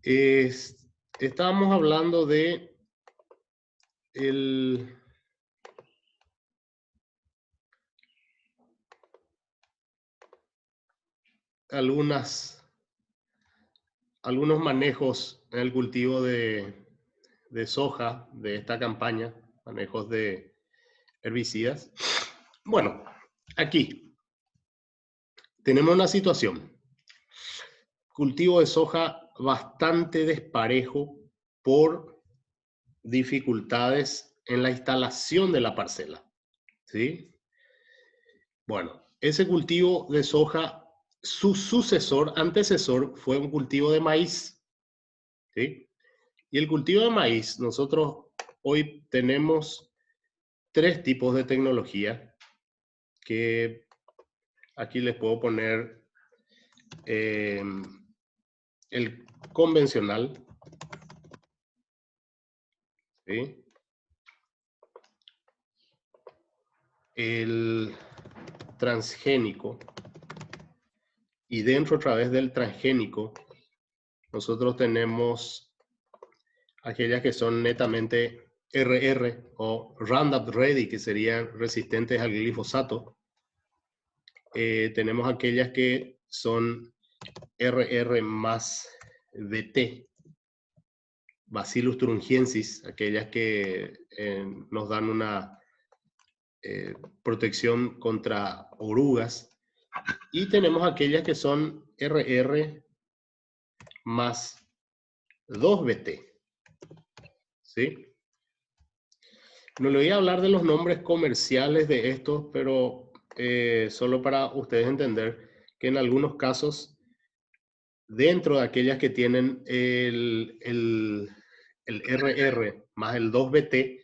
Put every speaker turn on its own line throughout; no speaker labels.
Estábamos hablando de algunos manejos en el cultivo de soja de esta campaña, manejos de herbicidas. Bueno, aquí tenemos una situación. Cultivo de soja bastante desparejo por dificultades en la instalación de la parcela, ¿sí? Bueno, ese cultivo de soja, su antecesor, fue un cultivo de maíz, ¿sí? Y el cultivo de maíz, nosotros hoy tenemos 3 tipos de tecnología que aquí les puedo poner el convencional, ¿sí? El transgénico, y dentro, a través del transgénico, nosotros tenemos aquellas que son netamente RR o Roundup Ready, que serían resistentes al glifosato. Tenemos aquellas que son RR más BT, Bacillus thuringiensis, aquellas que nos dan una protección contra orugas. Y tenemos aquellas que son RR más 2BT, ¿sí? No le voy a hablar de los nombres comerciales de estos, pero solo para ustedes entender que en algunos casos, dentro de aquellas que tienen el RR más el 2BT,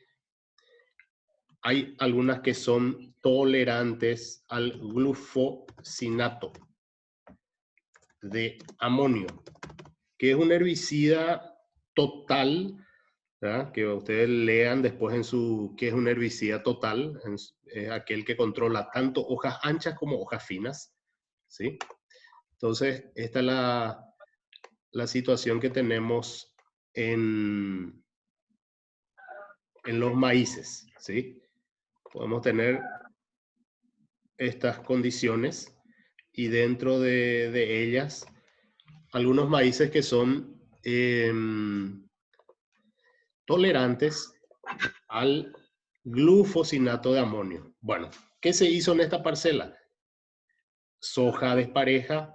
hay algunas que son tolerantes al glufosinato de amonio, que es un herbicida total, ¿verdad? Que ustedes lean después en su qué es un herbicida total, es aquel que controla tanto hojas anchas como hojas finas, ¿sí? Entonces, esta es la situación que tenemos en los maíces, ¿sí? Podemos tener estas condiciones y dentro de ellas algunos maíces que son tolerantes al glufosinato de amonio. Bueno, ¿qué se hizo en esta parcela? Soja despareja,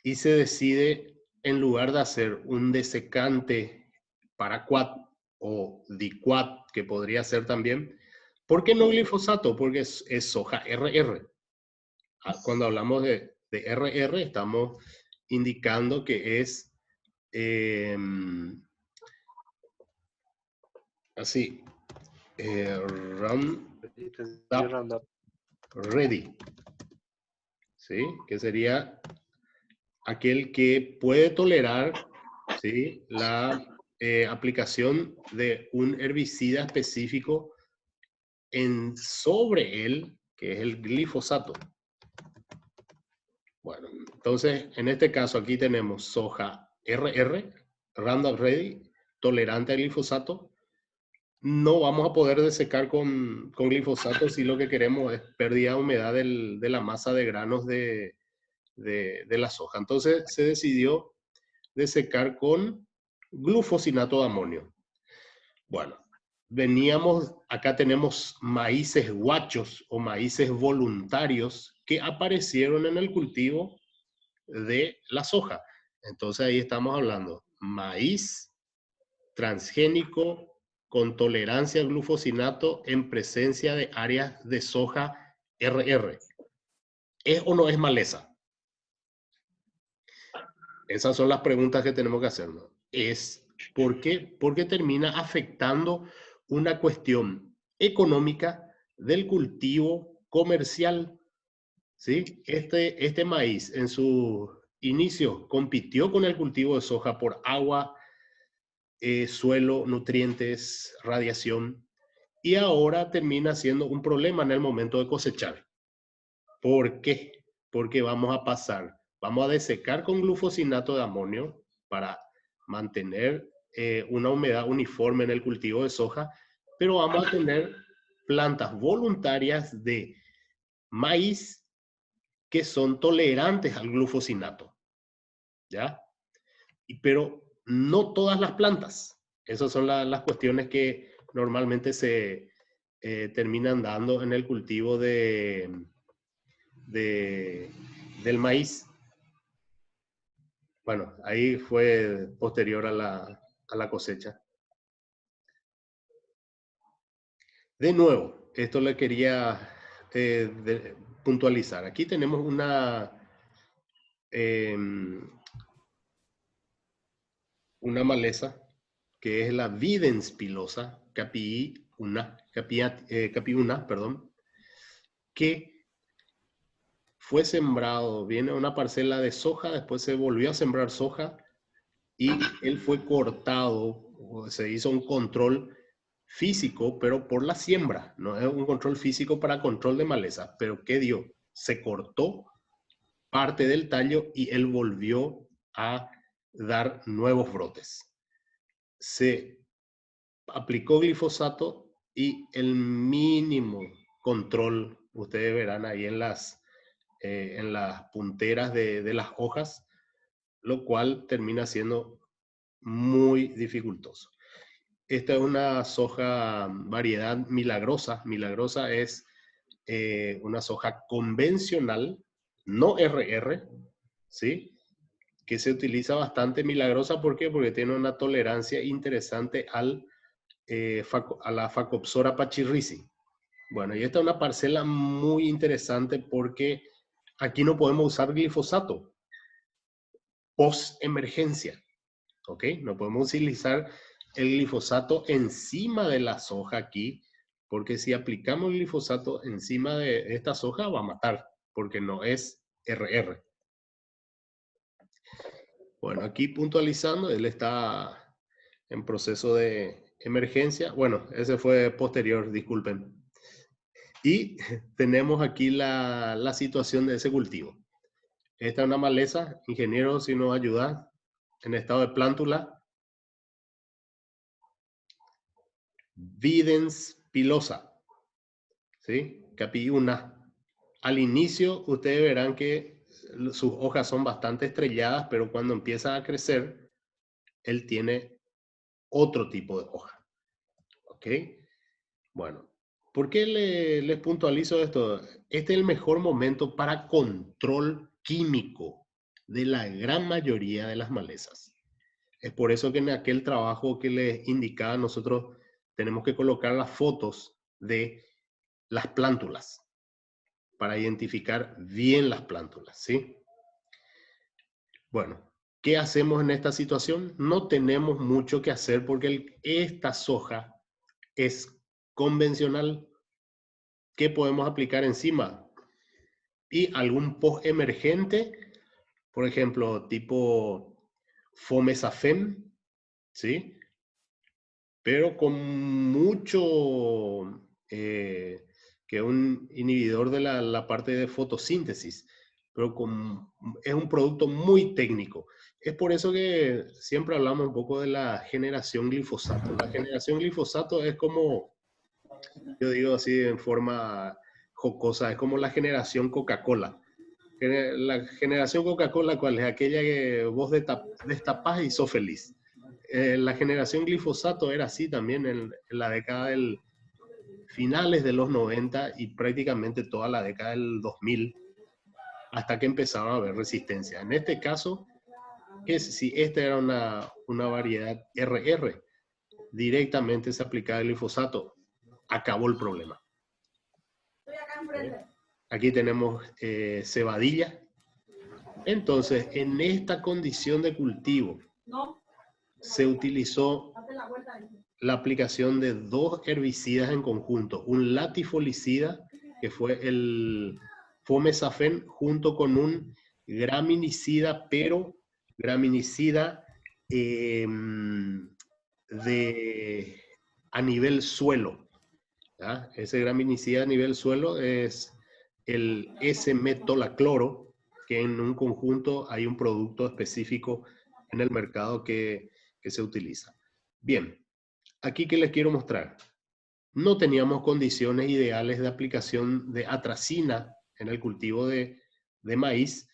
y se decide, en lugar de hacer un desecante paraquat o diquat, que podría ser también, ¿por qué no glifosato? Porque es soja RR. Cuando hablamos de RR, estamos indicando que es así, Roundup Ready, ¿sí? Que sería aquel que puede tolerar, ¿sí?, la aplicación de un herbicida específico sobre él, que es el glifosato. Bueno, entonces, en este caso aquí tenemos soja RR, Roundup Ready, tolerante al glifosato. No vamos a poder desecar con glifosato si lo que queremos es pérdida de humedad de la masa de granos de la soja. Entonces se decidió desecar con glufosinato de amonio. Bueno, acá tenemos maíces guachos o maíces voluntarios que aparecieron en el cultivo de la soja. Entonces ahí estamos hablando maíz transgénico con tolerancia al glufosinato en presencia de áreas de soja RR. ¿Es o no es maleza? Esas son las preguntas que tenemos que hacernos. ¿Por qué? Porque termina afectando una cuestión económica del cultivo comercial, ¿sí? Este maíz en su inicio compitió con el cultivo de soja por agua, suelo, nutrientes, radiación, y ahora termina siendo un problema en el momento de cosechar. ¿Por qué? Porque vamos a desecar con glufosinato de amonio para mantener una humedad uniforme en el cultivo de soja, pero vamos a tener plantas voluntarias de maíz que son tolerantes al glufosinato, ¿ya? Pero no todas las plantas. Esas son las cuestiones que normalmente se terminan dando en el cultivo del maíz. Bueno, ahí fue posterior a la cosecha. De nuevo, esto le quería puntualizar. Aquí tenemos una maleza que es la Videns pilosa, capiuna, perdón, que fue sembrado, viene una parcela de soja, después se volvió a sembrar soja y él fue cortado, se hizo un control físico, pero por la siembra, no es un control físico para control de maleza, pero ¿qué dio? Se cortó parte del tallo y él volvió a dar nuevos brotes. Se aplicó glifosato y el mínimo control, ustedes verán ahí en las punteras de las hojas, lo cual termina siendo muy dificultoso. Esta es una soja variedad milagrosa. Milagrosa es una soja convencional, no RR, ¿sí? Que se utiliza bastante. Milagrosa, ¿por qué? Porque tiene una tolerancia interesante a la Phacopsora pachyrhizi. Bueno, y esta es una parcela muy interesante porque aquí no podemos usar glifosato post-emergencia, ¿ok? No podemos utilizar el glifosato encima de la soja aquí, porque si aplicamos el glifosato encima de esta soja va a matar, porque no es RR. Bueno, aquí puntualizando, él está en proceso de emergencia. Bueno, ese fue posterior, disculpen. Y tenemos aquí la situación de ese cultivo. Esta es una maleza, ingeniero, si nos ayuda, en estado de plántula. Videns pilosa, ¿sí? Capiuna. Al inicio, ustedes verán que sus hojas son bastante estrelladas, pero cuando empieza a crecer, él tiene otro tipo de hoja. ¿Ok? Bueno, ¿por qué les puntualizo esto? Este es el mejor momento para control químico de la gran mayoría de las malezas. Es por eso que en aquel trabajo que les indicaba, nosotros tenemos que colocar las fotos de las plántulas para identificar bien las plántulas, ¿sí? Bueno, ¿qué hacemos en esta situación? No tenemos mucho que hacer porque esta soja es convencional. ¿Qué podemos aplicar encima? Y algún post emergente, por ejemplo, tipo Fomesafem, ¿sí? Pero con mucho, que un inhibidor de la parte de fotosíntesis, pero es un producto muy técnico. Es por eso que siempre hablamos un poco de la generación glifosato. La generación glifosato es como, yo digo así en forma jocosa, es como la generación Coca-Cola. La generación Coca-Cola, ¿cuál es? Aquella que vos destapás y sos feliz. La generación glifosato era así también en la década del finales de los 90 y prácticamente toda la década del 2000, hasta que empezaba a haber resistencia. En este caso, si esta era una variedad RR, directamente se aplicaba el glifosato, acabó el problema. Aquí tenemos cebadilla. Entonces, en esta condición de cultivo, se utilizó la aplicación de dos herbicidas en conjunto, un latifolicida, que fue el Fomesafen, junto con un graminicida, pero graminicida a nivel suelo. ¿Ya? Ese graminicida a nivel suelo es el S-metolacloro, que en un conjunto hay un producto específico en el mercado que que se utiliza. Bien, aquí que les quiero mostrar. No teníamos condiciones ideales de aplicación de atracina en el cultivo de maíz,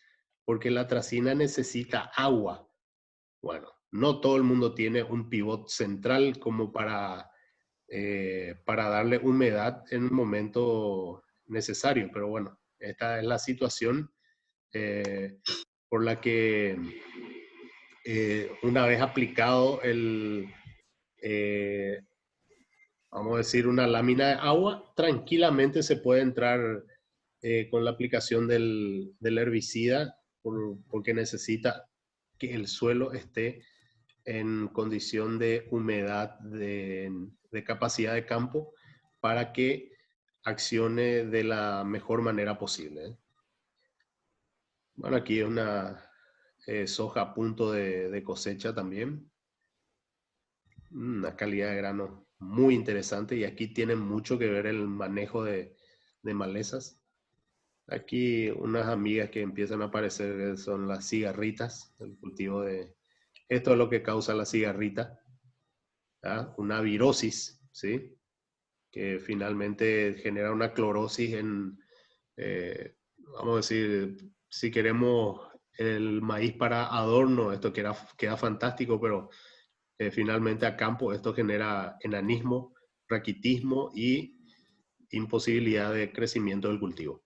porque la atracina necesita agua. Bueno, no todo el mundo tiene un pivot central como para darle humedad en un momento necesario, pero bueno, esta es la situación por la que una vez aplicado vamos a decir, una lámina de agua, tranquilamente se puede entrar con la aplicación del herbicida porque necesita que el suelo esté en condición de humedad, de capacidad de campo, para que accione de la mejor manera posible, ¿eh? Bueno, aquí es una soja a punto de cosecha también. Una calidad de grano muy interesante y aquí tiene mucho que ver el manejo de malezas. Aquí unas amigas que empiezan a aparecer son las cigarritas, el cultivo de... Esto es lo que causa la cigarrita, ¿ah? Una virosis, ¿sí? Que finalmente genera una clorosis vamos a decir, si queremos el maíz para adorno, esto queda fantástico, pero finalmente a campo esto genera enanismo, raquitismo y imposibilidad de crecimiento del cultivo.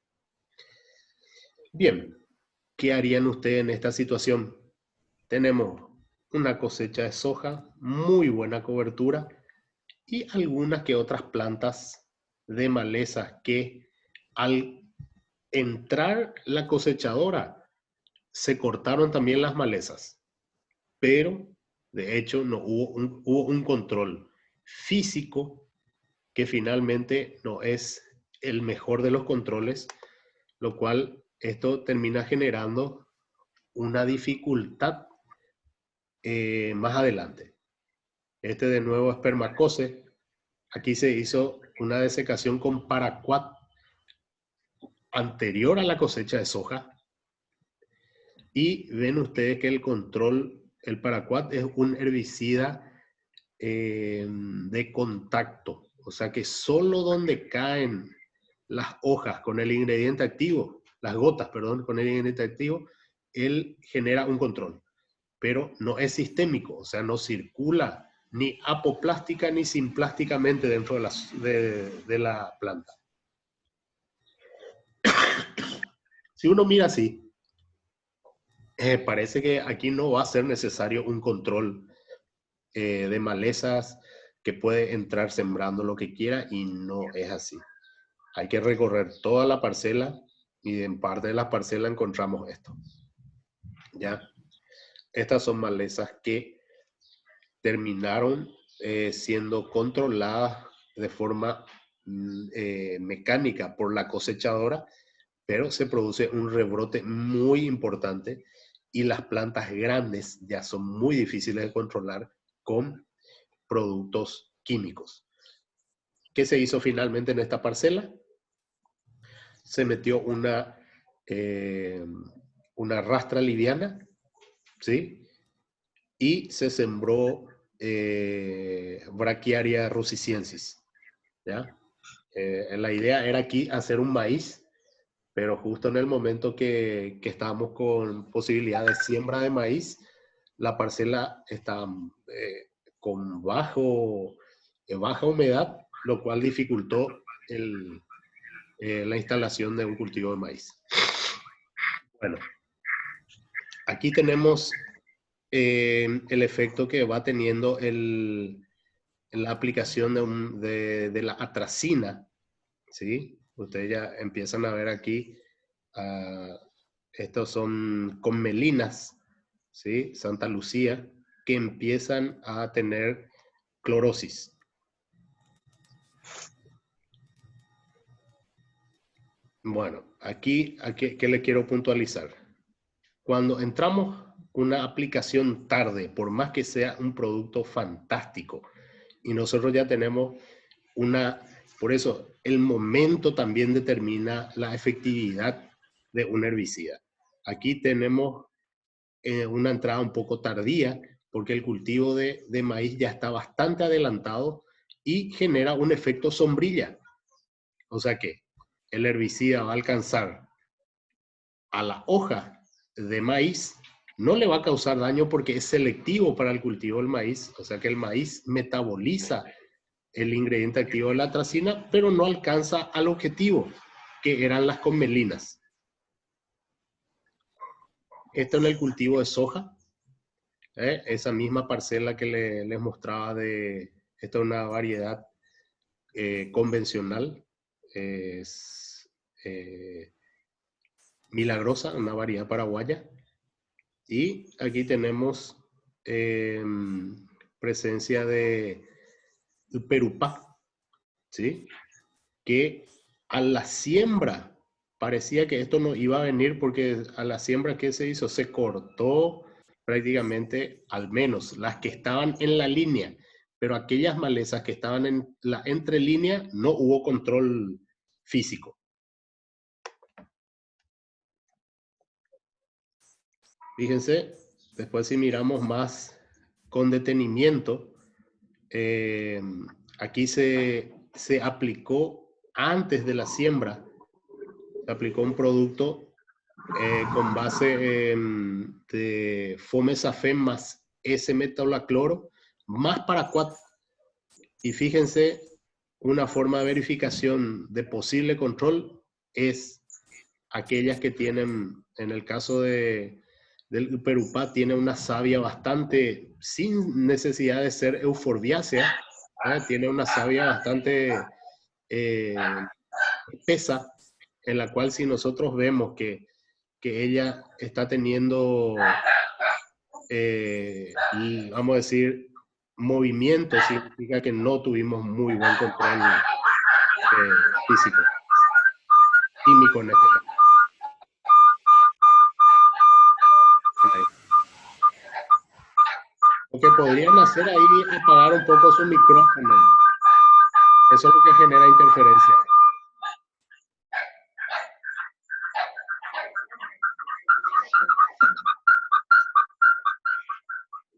Bien, ¿qué harían ustedes en esta situación? Tenemos una cosecha de soja, muy buena cobertura y algunas que otras plantas de malezas que al entrar la cosechadora se cortaron también las malezas, pero de hecho no hubo un control físico que finalmente no es el mejor de los controles, lo cual esto termina generando una dificultad más adelante. Este de nuevo es permacose. Aquí se hizo una desecación con paraquat anterior a la cosecha de soja. Y ven ustedes que el control, el paraquat es un herbicida de contacto. O sea que solo donde caen las hojas con el ingrediente activo, las gotas, perdón, con el ingrediente activo, él genera un control. Pero no es sistémico, o sea, no circula ni apoplástica ni simplásticamente dentro de la planta. Si uno mira así, parece que aquí no va a ser necesario un control de malezas que puede entrar sembrando lo que quiera y no es así. Hay que recorrer toda la parcela y en parte de la parcela encontramos esto. ¿Ya? Estas son malezas que terminaron siendo controladas de forma mecánica por la cosechadora, pero se produce un rebrote muy importante y las plantas grandes ya son muy difíciles de controlar con productos químicos. ¿Qué se hizo finalmente en esta parcela? Se metió una rastra liviana, ¿sí? Y se sembró Brachiaria russiciensis, ¿ya? La idea era aquí hacer un maíz, pero justo en el momento que estábamos con posibilidad de siembra de maíz, la parcela está con baja humedad, lo cual dificultó la instalación de un cultivo de maíz. Bueno, aquí tenemos el efecto que va teniendo la aplicación de la atracina, ¿sí? Ustedes ya empiezan a ver aquí, estos son comelinas, ¿sí? Santa Lucía, que empiezan a tener clorosis. Bueno, aquí ¿qué le quiero puntualizar? Cuando entramos una aplicación tarde, por más que sea un producto fantástico, y nosotros ya tenemos por eso el momento también determina la efectividad de un herbicida. Aquí tenemos una entrada un poco tardía, porque el cultivo de maíz ya está bastante adelantado y genera un efecto sombrilla. O sea que el herbicida va a alcanzar a la hoja de maíz, no le va a causar daño porque es selectivo para el cultivo del maíz, o sea que el maíz metaboliza el ingrediente activo de la atracina, pero no alcanza al objetivo, que eran las comelinas. Esto en el cultivo de soja, esa misma parcela que les mostraba de, esta es una variedad convencional, es milagrosa, una variedad paraguaya. Y aquí tenemos presencia de perupá, ¿sí? Que a la siembra parecía que esto no iba a venir porque a la siembra que se hizo se cortó prácticamente, al menos las que estaban en la línea, pero aquellas malezas que estaban en la entrelínea no hubo control físico. Fíjense, después si miramos más con detenimiento, aquí se aplicó antes de la siembra, se aplicó un producto con base de Fomesafem más S-metolacloro más paraquat. Y fíjense, una forma de verificación de posible control es aquellas que tienen, en el caso del perupá, tiene una savia bastante, sin necesidad de ser euforbiácea, tiene una savia bastante espesa, en la cual si nosotros vemos que ella está teniendo, vamos a decir, movimiento, significa que no tuvimos muy buen control físico, químico en este caso. Lo que podrían hacer ahí es apagar un poco su micrófono. Eso es lo que genera interferencia.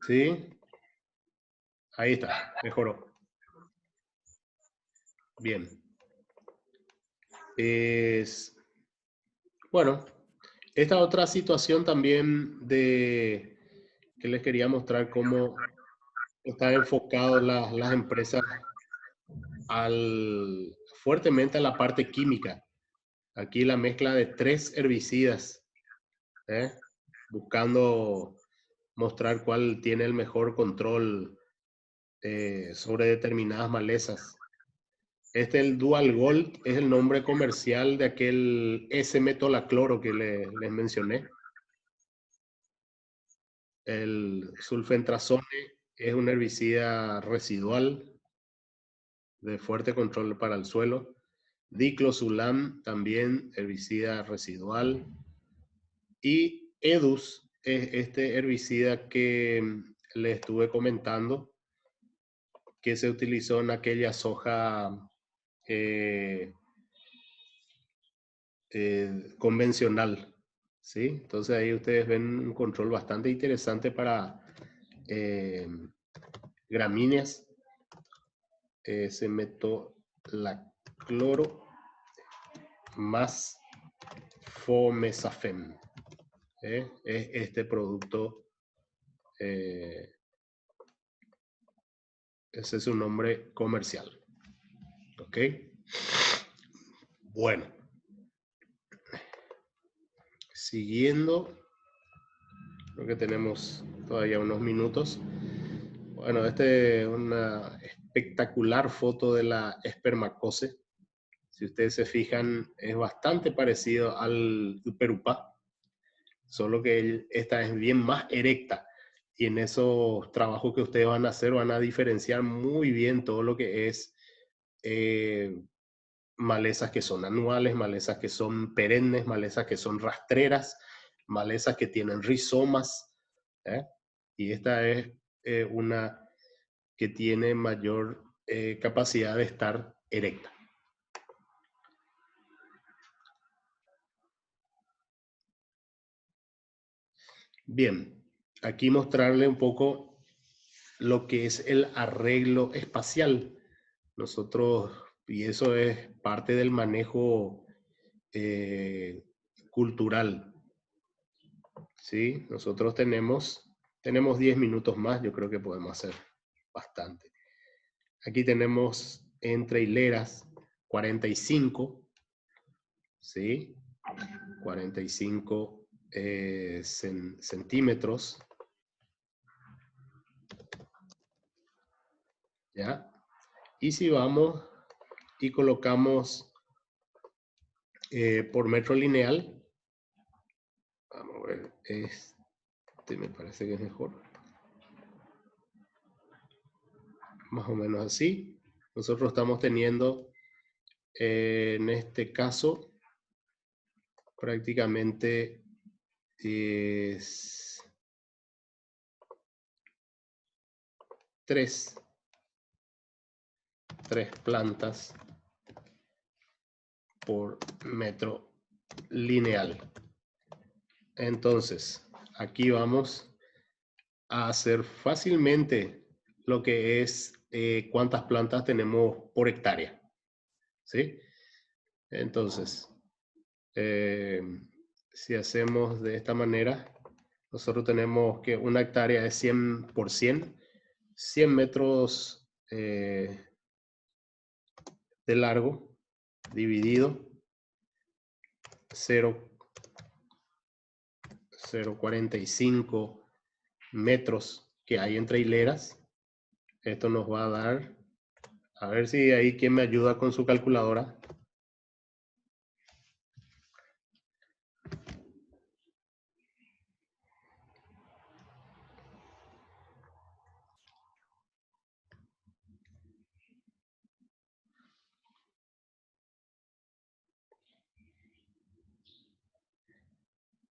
¿Sí? Ahí está, mejoró. Bien. Bueno, esta otra situación también de que les quería mostrar cómo están enfocadas las empresas fuertemente a la parte química. Aquí la mezcla de 3 herbicidas, buscando mostrar cuál tiene el mejor control sobre determinadas malezas. El Dual Gold es el nombre comercial de aquel S-metolacloro que les mencioné. El sulfentrazone es un herbicida residual de fuerte control para el suelo. Diclosulam también herbicida residual. Y Edus es este herbicida que le estuve comentando que se utilizó en aquella soja convencional, ¿sí? Entonces ahí ustedes ven un control bastante interesante para gramíneas. S-metolacloro más Fomesafem. Es este producto, ese es su nombre comercial. ¿Ok? Bueno. Siguiendo, creo que tenemos todavía unos minutos. Bueno, este es una espectacular foto de la espermacose. Si ustedes se fijan, es bastante parecido al perupá, solo que esta es bien más erecta. Y en esos trabajos que ustedes van a hacer, van a diferenciar muy bien todo lo que es malezas que son anuales, malezas que son perennes, malezas que son rastreras, malezas que tienen rizomas. Y esta es una que tiene mayor capacidad de estar erecta. Bien, aquí mostrarle un poco lo que es el arreglo espacial. Nosotros, y eso es parte del manejo cultural. ¿Sí? Nosotros tenemos 10 minutos más, yo creo que podemos hacer bastante. Aquí tenemos entre hileras 45, ¿sí? 45 centímetros. ¿Ya? Y si vamos y colocamos por metro lineal, vamos a ver, este me parece que es mejor. Más o menos así. Nosotros estamos teniendo, en este caso, prácticamente es 3 plantas por metro lineal. Entonces, aquí vamos a hacer fácilmente lo que es cuántas plantas tenemos por hectárea. ¿Sí? Entonces, si hacemos de esta manera, nosotros tenemos que una hectárea es 100 por 100 metros de largo, dividido 0,45 metros que hay entre hileras. Esto nos va a dar, a ver si ahí quién me ayuda con su calculadora.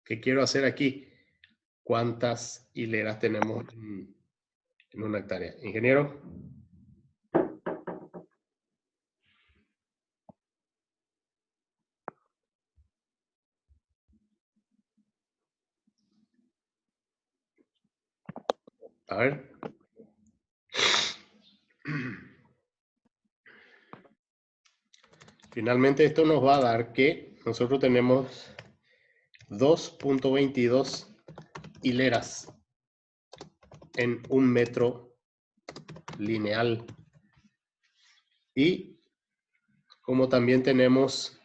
¿Qué quiero hacer aquí? ¿Cuántas hileras tenemos en una hectárea? Ingeniero. A ver. Finalmente esto nos va a dar que nosotros tenemos 2.22 hileras en un metro lineal. Y como también tenemos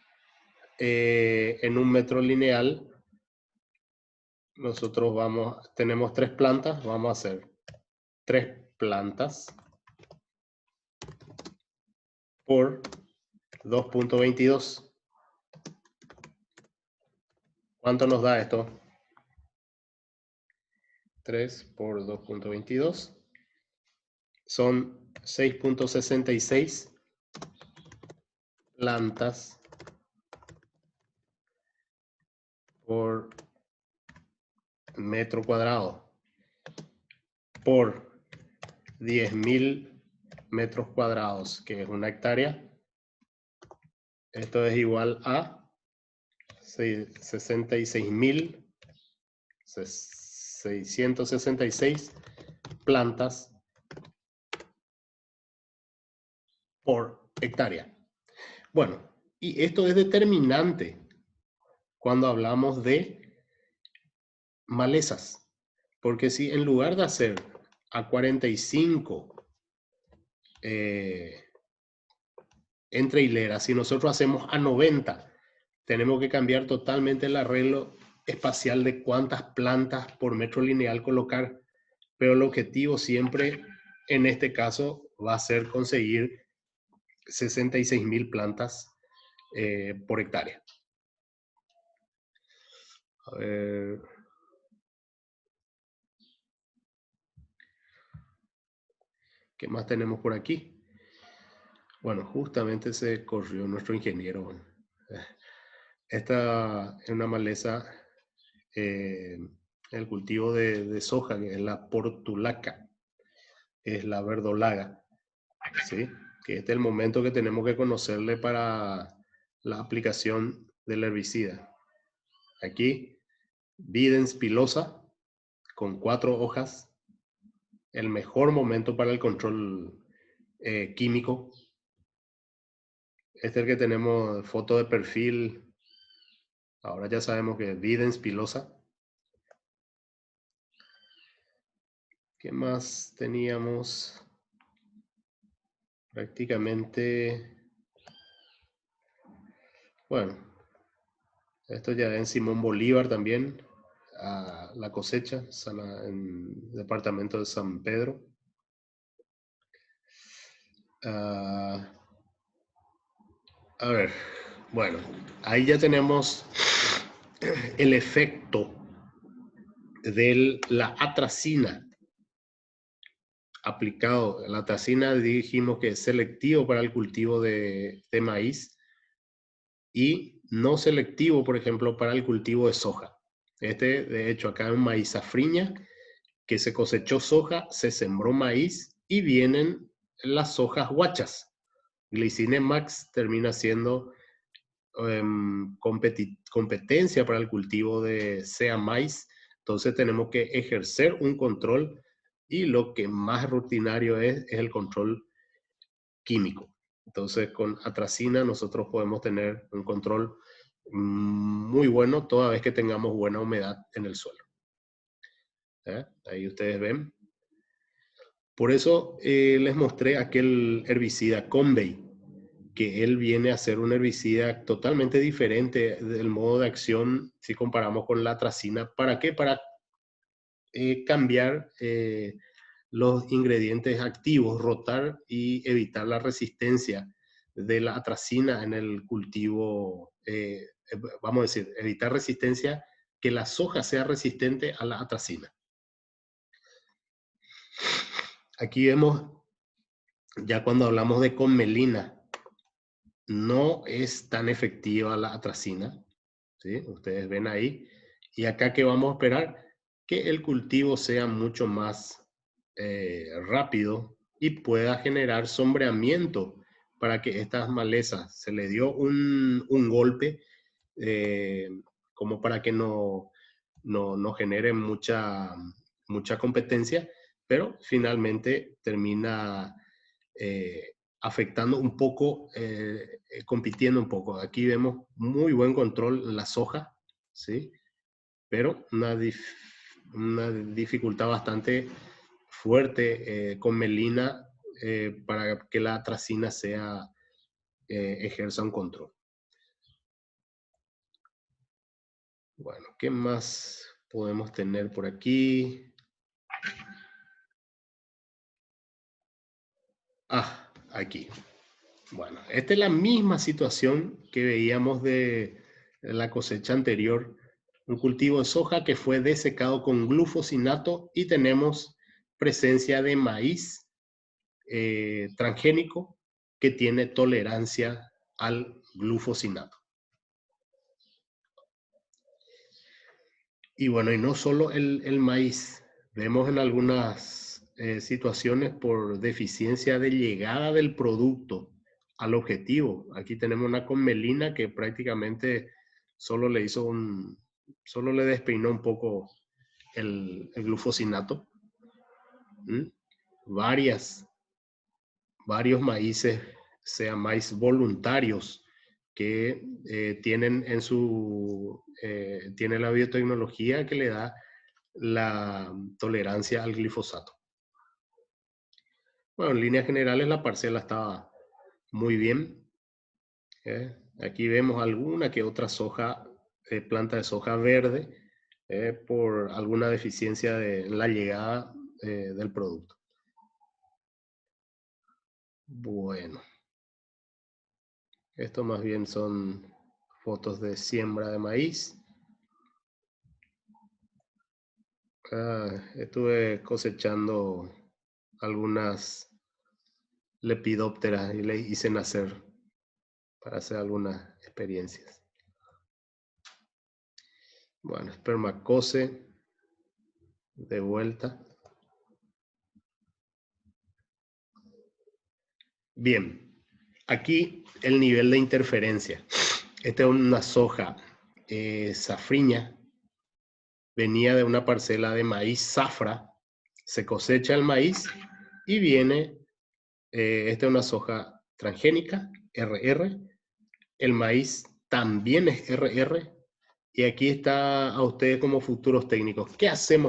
en un metro lineal, nosotros tenemos 3 plantas, vamos a hacer 3 plantas por 2.22. ¿Cuánto nos da esto? 3 por 2.22 son 6.66 plantas por metro cuadrado por 10.000 metros cuadrados, que es una hectárea. Esto es igual a 66.666 plantas por hectárea. Bueno, y esto es determinante cuando hablamos de malezas, porque si en lugar de hacer a 45 entre hileras, si nosotros hacemos a 90, tenemos que cambiar totalmente el arreglo espacial de cuántas plantas por metro lineal colocar, pero el objetivo siempre en este caso va a ser conseguir 66.000 plantas por hectárea. A ver. ¿Qué más tenemos por aquí? Bueno, justamente se corrió nuestro ingeniero. Esta es una maleza, el cultivo de soja, que es la portulaca, es la verdolaga, ¿sí? Que este es el momento que tenemos que conocerle para la aplicación del herbicida. Aquí, Videns pilosa, con 4 hojas, el mejor momento para el control químico. Este es el que tenemos, foto de perfil. Ahora ya sabemos que es Videns pilosa. ¿Qué más teníamos? Prácticamente, bueno, esto ya en Simón Bolívar también, a la cosecha, en el departamento de San Pedro. A ver, bueno, ahí ya tenemos el efecto de la atracina aplicado. La atracina dijimos que es selectivo para el cultivo de maíz y no selectivo, por ejemplo, para el cultivo de soja. De hecho, acá en maíz safriña, que se cosechó soja, se sembró maíz y vienen las hojas guachas. Glycine Max termina siendo competencia para el cultivo de sea maíz. Entonces tenemos que ejercer un control y lo que más rutinario es el control químico. Entonces con atracina nosotros podemos tener un control muy bueno toda vez que tengamos buena humedad en el suelo. Ahí ustedes ven. Por eso les mostré aquel herbicida Convey, que él viene a ser un herbicida totalmente diferente del modo de acción si comparamos con la atracina. ¿Para qué? Para cambiar los ingredientes activos, rotar y evitar la resistencia de la atracina en el cultivo, vamos a decir, evitar resistencia, que la soja sea resistente a la atracina. Aquí vemos, ya cuando hablamos de conmelina, no es tan efectiva la atracina, ¿sí? Ustedes ven ahí. Y acá, ¿qué vamos a esperar? Que el cultivo sea mucho más rápido y pueda generar sombreamiento para que estas malezas se le dio un golpe como para que no genere mucha competencia, pero finalmente termina afectando un poco, compitiendo un poco. Aquí vemos muy buen control en la soja, ¿sí? Pero una dificultad bastante fuerte con melina para que la atracina ejerza un control. Bueno, ¿qué más podemos tener por aquí? Aquí. Bueno, esta es la misma situación que veíamos de la cosecha anterior. Un cultivo de soja que fue desecado con glufosinato y tenemos presencia de maíz transgénico que tiene tolerancia al glufosinato. Y bueno, y no solo el maíz. Vemos en algunas situaciones por deficiencia de llegada del producto al objetivo. Aquí tenemos una conmelina que prácticamente solo le despeinó un poco el glufosinato. Varios maíces, sean maíz voluntarios, que tienen tiene la biotecnología que le da la tolerancia al glifosato. Bueno, en líneas generales la parcela estaba muy bien. Aquí vemos alguna que otra soja, planta de soja verde, por alguna deficiencia en la llegada del producto. Bueno, esto más bien son fotos de siembra de maíz. Estuve cosechando algunas lepidópteras y le hice nacer para hacer algunas experiencias. Bueno, espermacose de vuelta. Bien, aquí el nivel de interferencia. Esta es una soja safriña, venía de una parcela de maíz zafra, se cosecha el maíz y viene, esta es una soja transgénica, RR, el maíz también es RR, y aquí está a ustedes como futuros técnicos. ¿Qué hacemos